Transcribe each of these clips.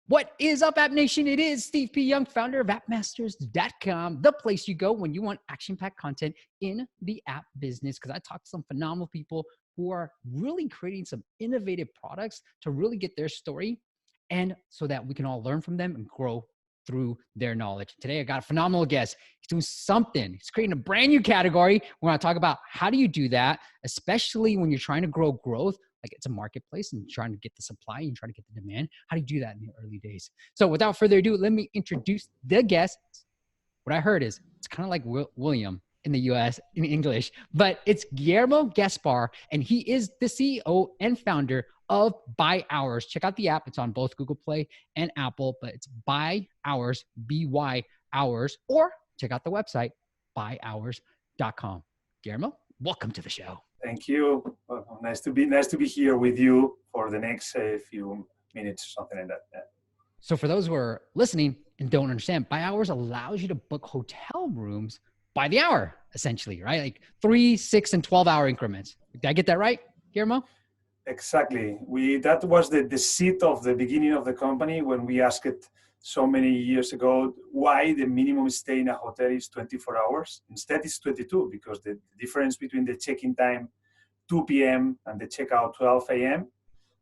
What is up, App Nation? It is Steve P. Young, founder of appmasters.com, the place you go when you want action-packed content in the app business. Because I talk to some phenomenal people who are really creating some innovative products to really get their story, and so that we can all learn from them and grow through their knowledge. Today, I got a phenomenal guest. He's doing something. He's creating a brand new category. We're going to talk about how do you do that, especially when you're trying to grow growth. Like it's a marketplace and trying to get the supply and trying to get the demand. How do you do that in the early days? So without further ado, let me introduce the guest. What I heard is it's kind of like William in the US in English, but it's Guillermo Gaspart, and he is the CEO and founder of BYHOURS. Check out the app. It's on both Google Play and Apple, but it's BYHOURS, BYHOURS, or check out the website, byhours.com. Guillermo, welcome to the show. Thank you. Well, nice to be here with you for the next few minutes, something like that. Yeah. So for those who are listening and don't understand, BYHOURS allows you to book hotel rooms by the hour, essentially, right? Like 3, 6, and 12-hour increments. Did I get that right, Guillermo? Exactly. That was the seed of the beginning of the company when we asked it so many years ago why the minimum stay in a hotel is 24 hours. Instead, it's 22 because the difference between the check-in time 2 p.m. and the checkout 12 a.m.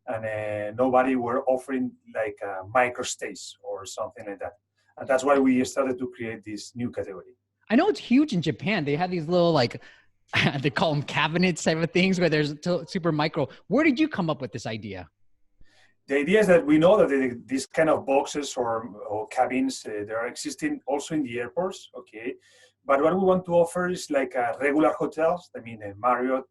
and nobody were offering like micro stays or something like that. And that's why we started to create this new category. I know it's huge in Japan. They have these little like, they call them cabinets type of things where there's super micro. Where did you come up with this idea? The idea is that we know that these kind of boxes or cabins, they are existing also in the airports, okay? But what we want to offer is like regular hotels, I mean Marriott,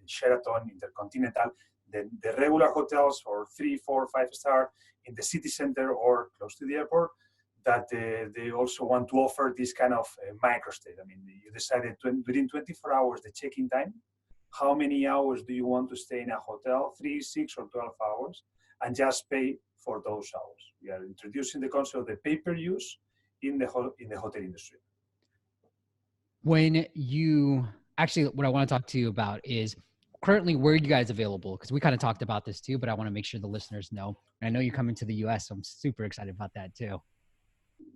Sheraton, Intercontinental, the regular hotels for 3, 4, 5-star in the city center or close to the airport, that they also want to offer this kind of micro stay. I mean, you decided within 24 hours, the check-in time, how many hours do you want to stay in a hotel, 3, 6, or 12 hours, and just pay for those hours. We are introducing the concept of the pay-per-use in the hotel industry. When you, actually, what I want to talk to you about is currently where are you guys available? Because we kind of talked about this too, but I want to make sure the listeners know. And I know you're coming to the US, so I'm super excited about that too.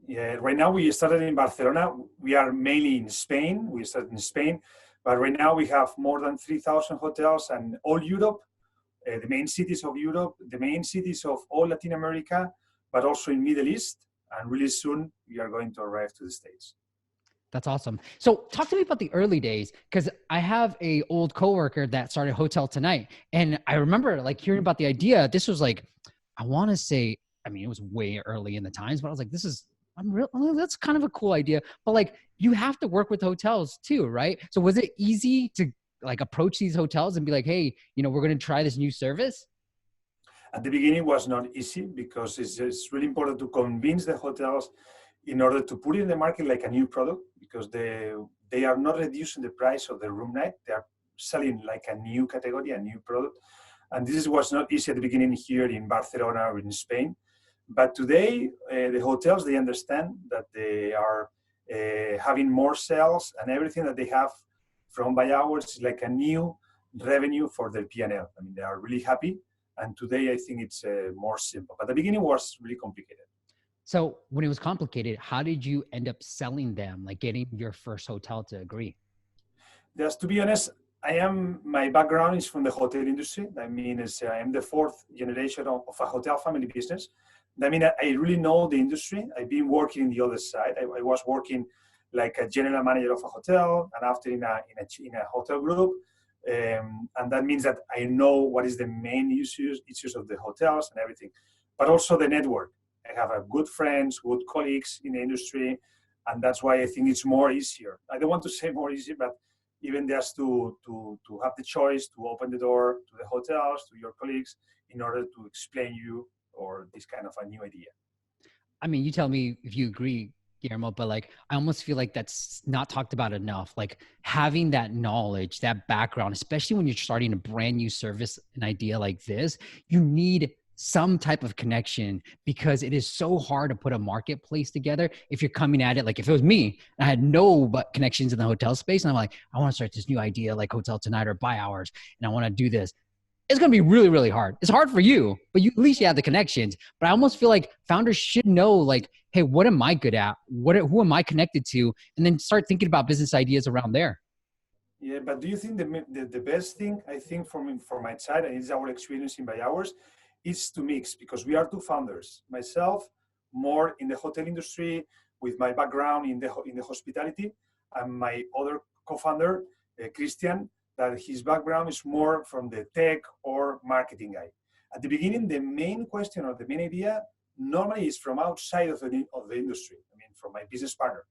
Yeah, right now we started in Barcelona. We are mainly in Spain. We started in Spain, but right now we have more than 3,000 hotels and all Europe, the main cities of Europe, the main cities of all Latin America, but also in Middle East. And really soon we are going to arrive to the States. That's awesome. So talk to me about the early days, because I have a old coworker that started Hotel Tonight. And I remember like hearing about the idea. This was like, I want to say, I mean, it was way early in the times, but I was like, that's kind of a cool idea. But like, you have to work with hotels too, right? So was it easy to like approach these hotels and be like, hey, we're going to try this new service? At the beginning, it was not easy because it's really important to convince the hotels in order to put it in the market like a new product, because they are not reducing the price of the room night. They are selling like a new category, a new product. And this was not easy at the beginning here in Barcelona or in Spain. But today, the hotels, they understand that they are having more sales, and everything that they have from BYHOURS is like a new revenue for their P&L. I mean, they are really happy. And today, I think it's more simple. But the beginning was really complicated. So when it was complicated, how did you end up selling them, like getting your first hotel to agree? Just to be honest, my background is from the hotel industry. I mean, I am the 4th generation of a hotel family business. I mean, I really know the industry. I've been working in the other side. I was working like a general manager of a hotel, and after in a hotel group. And that means that I know what is the main issues of the hotels and everything, but also the network. I have good friends, good colleagues in the industry, and that's why I think it's more easier. I don't want to say more easy, but even just to have the choice to open the door to the hotels, to your colleagues, in order to explain you or this kind of a new idea. I mean, you tell me if you agree, Guillermo, but like, I almost feel like that's not talked about enough. Like having that knowledge, that background, especially when you're starting a brand new service, an idea like this, you need some type of connection, because it is so hard to put a marketplace together if you're coming at it. Like if it was me, I had no but connections in the hotel space, and I'm like, I want to start this new idea like Hotel Tonight or BYHOURS, and I want to do this. it's going to be really, really hard. It's hard for you, but you, at least you have the connections. But I almost feel like founders should know, like, hey, what am I good at? Who am I connected to? And then start thinking about business ideas around there. Yeah, but do you think the best thing, I think, from my side, and it's our experience in BYHOURS, is to mix, because we are two founders. Myself, more in the hotel industry with my background in the hospitality, and my other co-founder, Christian, that his background is more from the tech or marketing guy. At the beginning, the main question or the main idea normally is from outside of the industry. I mean, from my business partner.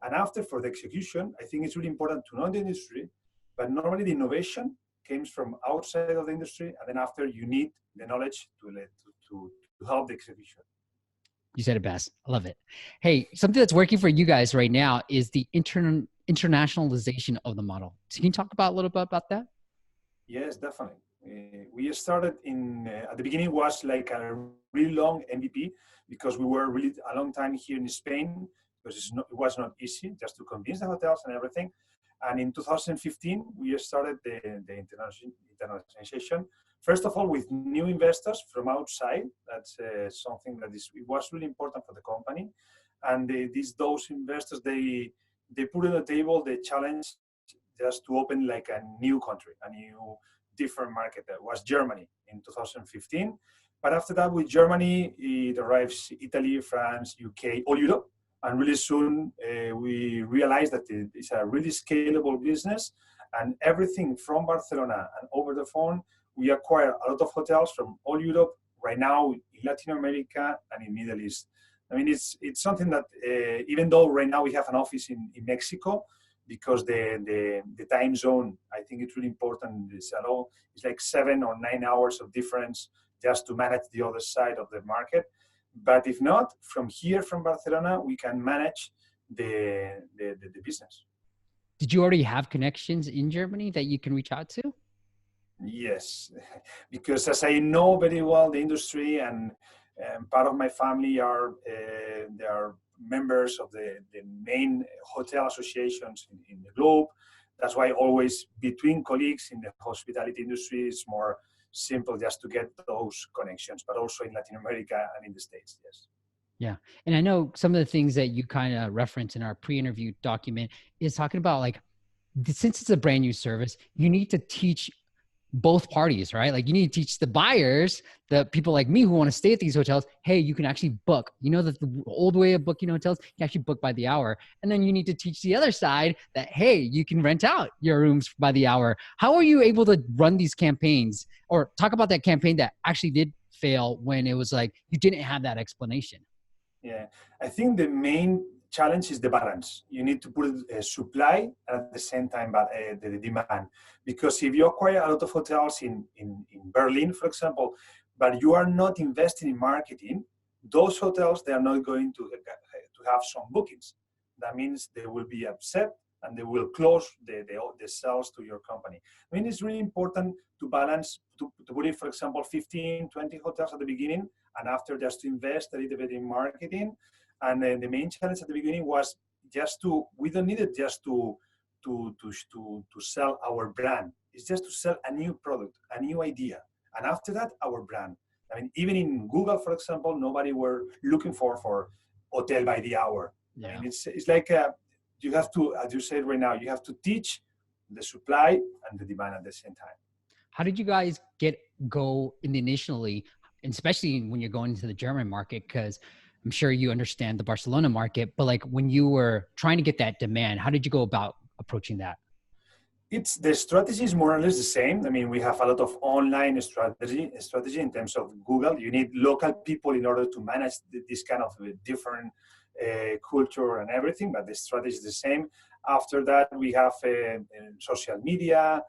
And after, for the execution, I think it's really important to know the industry, but normally the innovation comes from outside of the industry, and then after you need the knowledge to help the execution. You said it best. I love it. Hey, something that's working for you guys right now is the internationalization of the model. So can you talk about a little bit about that? Yes, definitely. We started at the beginning was like a really long MVP, because we were really a long time here in Spain, because it was not easy just to convince the hotels and everything. And in 2015, we started the internationalization. First of all, with new investors from outside. That's something that it was really important for the company. And those investors, they put on the table the challenge just to open like a new country, a new different market. That was Germany in 2015. But after that, with Germany, it arrives Italy, France, UK, all Europe. And really soon, we realized that it's a really scalable business, and everything from Barcelona and over the phone, we acquire a lot of hotels from all Europe, right now in Latin America and in Middle East. I mean, it's something that even though right now we have an office in Mexico, because the time zone, I think it's really important. It's like 7 or 9 hours of difference just to manage the other side of the market. But if not, from here, from Barcelona, we can manage the business. Did you already have connections in Germany that you can reach out to? Yes, because as I know very well the industry, and part of my family they are members of the main hotel associations in the globe. That's why always between colleagues in the hospitality industry, it's more simple just to get those connections, but also in Latin America and in the States, yes. Yeah. And I know some of the things that you kind of reference in our pre-interview document is talking about, like, since it's a brand new service, you need to teach both parties, right? Like, you need to teach the buyers, the people like me who want to stay at these hotels, hey, you can actually book. You know that the old way of booking hotels, you actually book by the hour. And then you need to teach the other side that, hey, you can rent out your rooms by the hour. How are you able to run these campaigns, or talk about that campaign that actually did fail when it was like you didn't have that explanation? Yeah, I think the main challenge is the balance. You need to put supply at the same time, but the demand. Because if you acquire a lot of hotels in Berlin, for example, but you are not investing in marketing, those hotels, they are not going to have some bookings. That means they will be upset and they will close the sales to your company. I mean, it's really important to balance, to put in, for example, 15, 20 hotels at the beginning, and after just to invest a little bit in marketing. And then the main challenge at the beginning was we don't need it just to sell our brand. It's just to sell a new product, a new idea. And after that, our brand. I mean, even in Google, for example, nobody were looking for hotel by the hour. Yeah. I mean, it's like you have to, as you said right now, you have to teach the supply and the demand at the same time. How did you guys go initially, especially when you're going into the German market? Because I'm sure you understand the Barcelona market, but like when you were trying to get that demand, how did you go about approaching that? The strategy is more or less the same. I mean, we have a lot of online strategy in terms of Google. You need local people in order to manage this kind of different culture and everything, but the strategy is the same. After that, we have social media,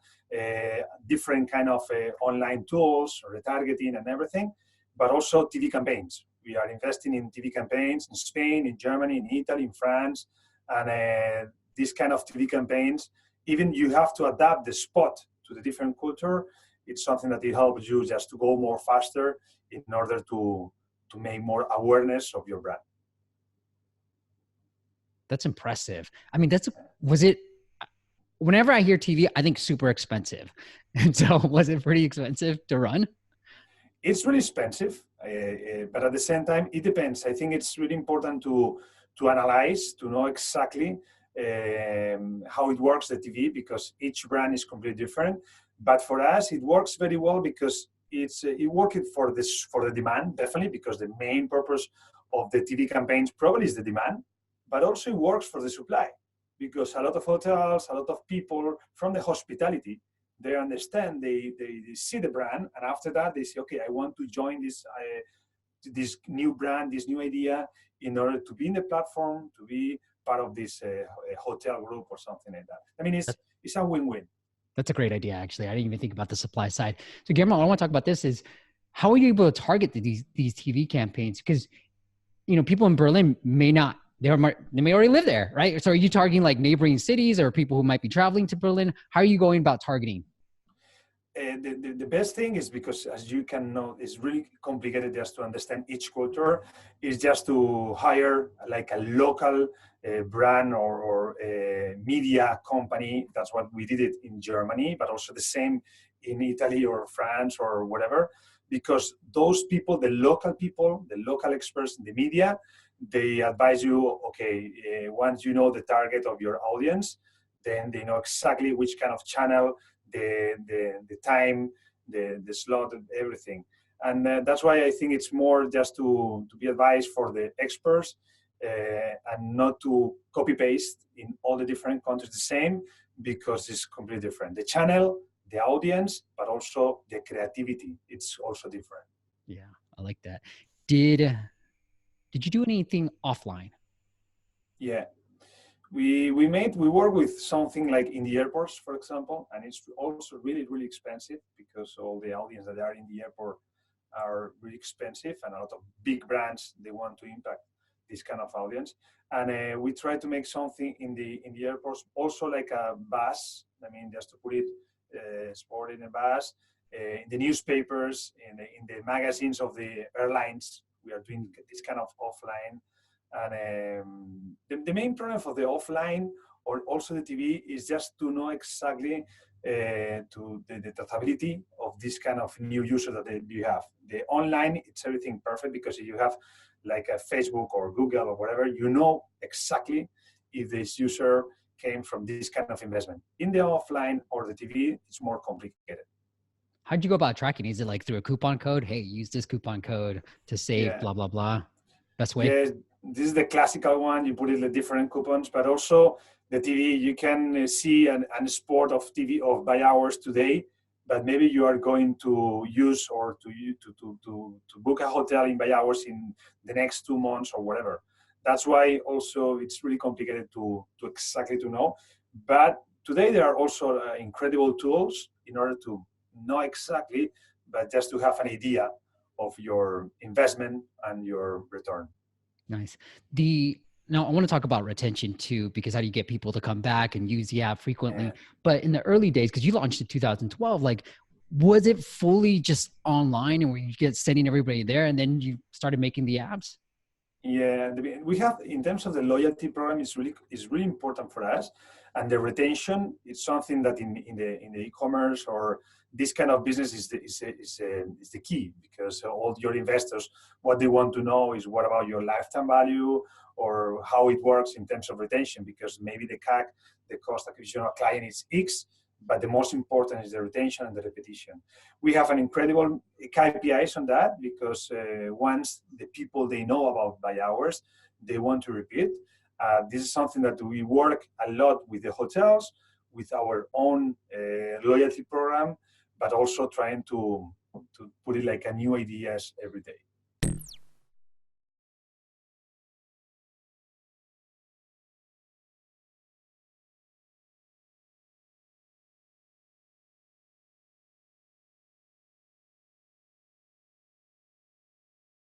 different kind of online tools, retargeting and everything, but also TV campaigns. We are investing in TV campaigns in Spain, in Germany, in Italy, in France, and these kind of TV campaigns. Even you have to adapt the spot to the different culture. It's something that it helps you just to go more faster in order to make more awareness of your brand. That's impressive. I mean, whenever I hear TV, I think super expensive. And so was it pretty expensive to run? It's really expensive, but at the same time, it depends. I think it's really important to analyze, to know exactly how it works, the TV, because each brand is completely different. But for us, it works very well because it worked for this for the demand, definitely, because the main purpose of the TV campaigns probably is the demand, but also it works for the supply because a lot of hotels, a lot of people from the hospitality, they understand, they see the brand, and after that they say, okay, I want to join this new brand, this new idea, in order to be in the platform, to be part of this hotel group or something like that. I mean, it's a win-win. That's a great idea, actually. I didn't even think about the supply side. So, Guillermo, I want to talk about this is how are you able to target these TV campaigns? Because, people in Berlin they may already live there, right? So are you targeting like neighboring cities or people who might be traveling to Berlin? How are you going about targeting? The best thing is because, as you can know, it's really complicated just to understand each culture, is just to hire like a local brand or media company. That's what we did it in Germany, but also the same in Italy or France or whatever, because those people, the local experts in the media, they advise you, okay, once you know the target of your audience, then they know exactly which kind of channel, the time, the slot, everything. And that's why I think it's more just to be advised for the experts and not to copy paste in all the different countries the same, because it's completely different. The channel, the audience, but also the creativity, it's also different. Yeah, I like that. Did you do anything offline? Yeah. We work with something like in the airports, for example, and it's also really expensive because all the audience that are in the airport are really expensive, and a lot of big brands, they want to impact this kind of audience. And we try to make something in the airports, also like a bus. I mean, just to put it sport in a bus, in the newspapers, in the magazines of the airlines. We are doing this kind of offline. And the main problem for the offline or also the TV is just to know exactly to the traceability of this kind of new user that you have. The online, it's everything perfect because if you have like a Facebook or Google or whatever, you know exactly if this user came from this kind of investment. In the offline or the TV, it's more complicated. How'd you go about tracking? Is it like through a coupon code? Hey, use this coupon code to save Yeah. blah, blah, blah. Best way? Yes, this is the classical one. You put it in different coupons, but also the TV. You can see an sport of TV of by hours today, but maybe you are going to use or to book a hotel in by hours in the next 2 months or whatever. That's why also it's really complicated to exactly to know. But today there are also incredible tools in order to know exactly, but just to have an idea of your investment and your return. Nice. Now I want to talk about retention too, because how do you get people to come back and use the app frequently? Yeah. But in the early days, because you launched in 2012, like was it fully just online and were you get sending everybody there and then you started making the apps? Yeah, we have in terms of the loyalty program is really important for us, and the retention is something that in the e-commerce or this kind of business is the key, because all your investors, what they want to know is what about your lifetime value or how it works in terms of retention, because maybe the CAC, the cost acquisition of client is X, but the most important is the retention and the repetition. We have an incredible KPIs on that because once the people they know about by hours, they want to repeat. This is something that we work a lot with the hotels, with our own loyalty program, but also trying to put it like a new ideas every day.